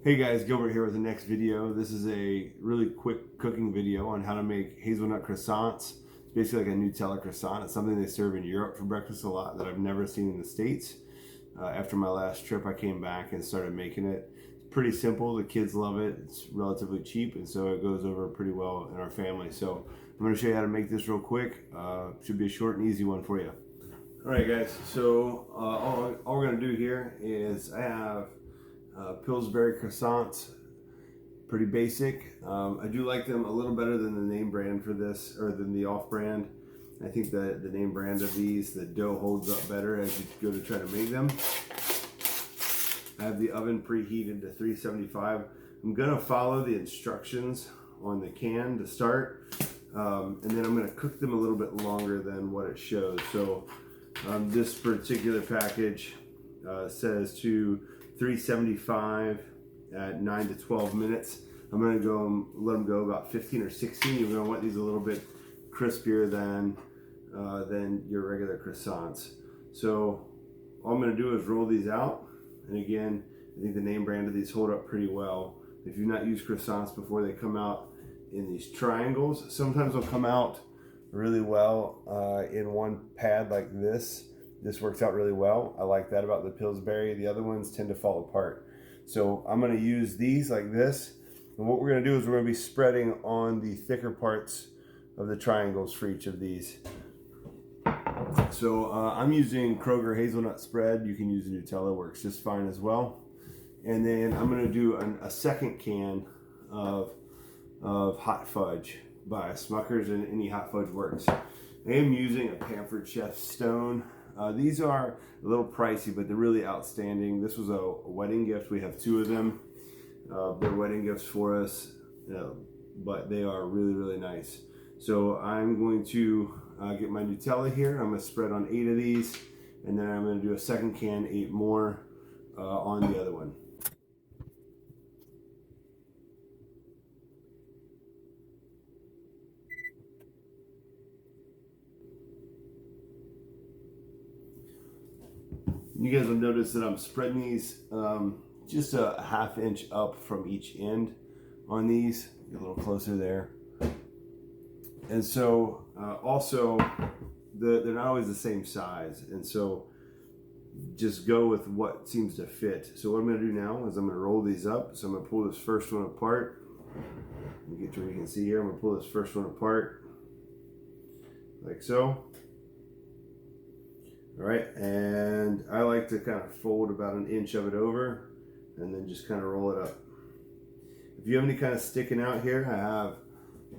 Hey guys, Gilbert here with the next video. This is a really quick cooking video on how to make hazelnut croissants. It's basically like a Nutella croissant. It's something they serve in Europe for breakfast a lot that I've never seen in the States. After my last trip, I came back and started making it. It's pretty simple. The kids love it. It's relatively cheap, and so it goes over pretty well in our family. So I'm going to show you how to make this real quick. Should be a short and easy one for you. All right, guys. So all we're going to do here is I have Pillsbury croissants, pretty basic. I do like them a little better than the name brand for this, or than the off brand. I think that the name brand of these, the dough holds up better as you go to try to make them. I have the oven preheated to 375. I'm gonna follow the instructions on the can to start, and then I'm gonna cook them a little bit longer than what it shows. So this particular package says to 375 at 9 to 12 minutes. I'm going to go let them go about 15 or 16. You're going to want these a little bit crispier than your regular croissants. So all I'm going to do is roll these out. And again, I think the name brand of these hold up pretty well. If you've not used croissants before, they come out in these triangles. Sometimes they'll come out really well in one pad like this. This works out really well. I like that about the Pillsbury. The other ones tend to fall apart. So I'm going to use these like this. And what we're going to do is we're going to be spreading on the thicker parts of the triangles for each of these. So I'm using Kroger hazelnut spread. You can use Nutella, works just fine as well. And then I'm going to do a second can of hot fudge by Smucker's, and any hot fudge works. I am using a Pampered Chef Stone. These are a little pricey, but they're really outstanding. This was a wedding gift. We have two of them. They're wedding gifts for us, but they are really, really nice. So I'm going to get my Nutella here. I'm going to spread on 8 of these, and then I'm going to do a second can, 8 more on the other one. You guys will notice that I'm spreading these just a ½ inch up from each end on these. Get a little closer there. And so also, they're not always the same size. And so just go with what seems to fit. So what I'm going to do now is I'm going to roll these up. So I'm going to pull this first one apart. Let me get to where you can see here. I'm going to pull this first one apart like so. All right, and I like to kind of fold about 1 inch of it over and then just kind of roll it up. If you have any kind of sticking out here, I have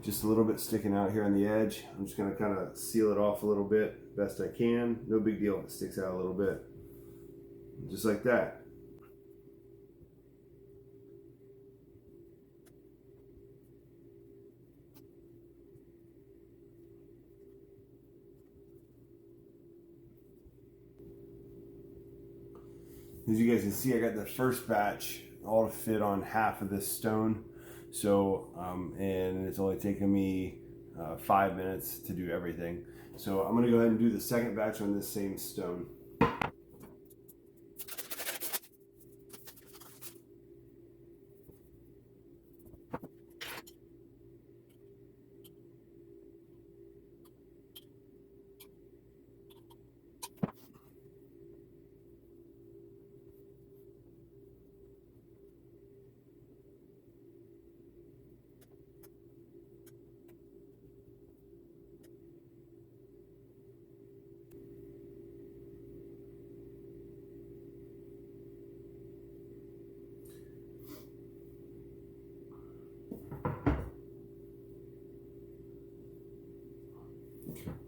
just a little bit sticking out here on the edge. I'm just going to kind of seal it off a little bit best I can. No big deal if it sticks out a little bit. Just like that. As you guys can see, I got the first batch all to fit on half of this stone. So, and it's only taken me 5 minutes to do everything. So I'm gonna go ahead and do the second batch on this same stone.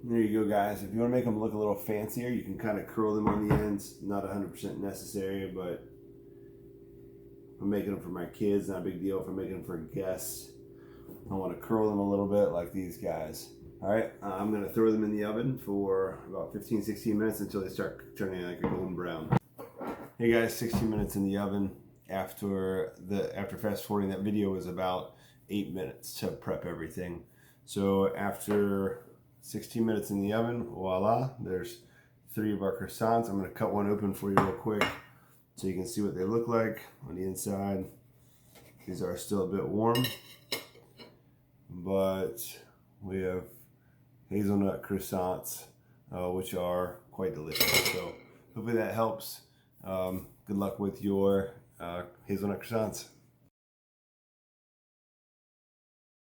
There you go, guys. If you want to make them look a little fancier, you can kind of curl them on the ends. Not 100% necessary, but if I'm making them for my kids, not a big deal. If I'm making them for guests, I want to curl them a little bit like these guys. All right, I'm going to throw them in the oven for about 15-16 minutes until they start turning like a golden brown. Hey guys, 16 minutes in the oven. After fast forwarding, that video was about 8 minutes to prep everything. So after 16 minutes in the oven, voila, there's 3 of our croissants. I'm going to cut one open for you real quick so you can see what they look like on the inside. These are still a bit warm, but we have hazelnut croissants, which are quite delicious. So hopefully that helps. Good luck with your hazelnut croissants.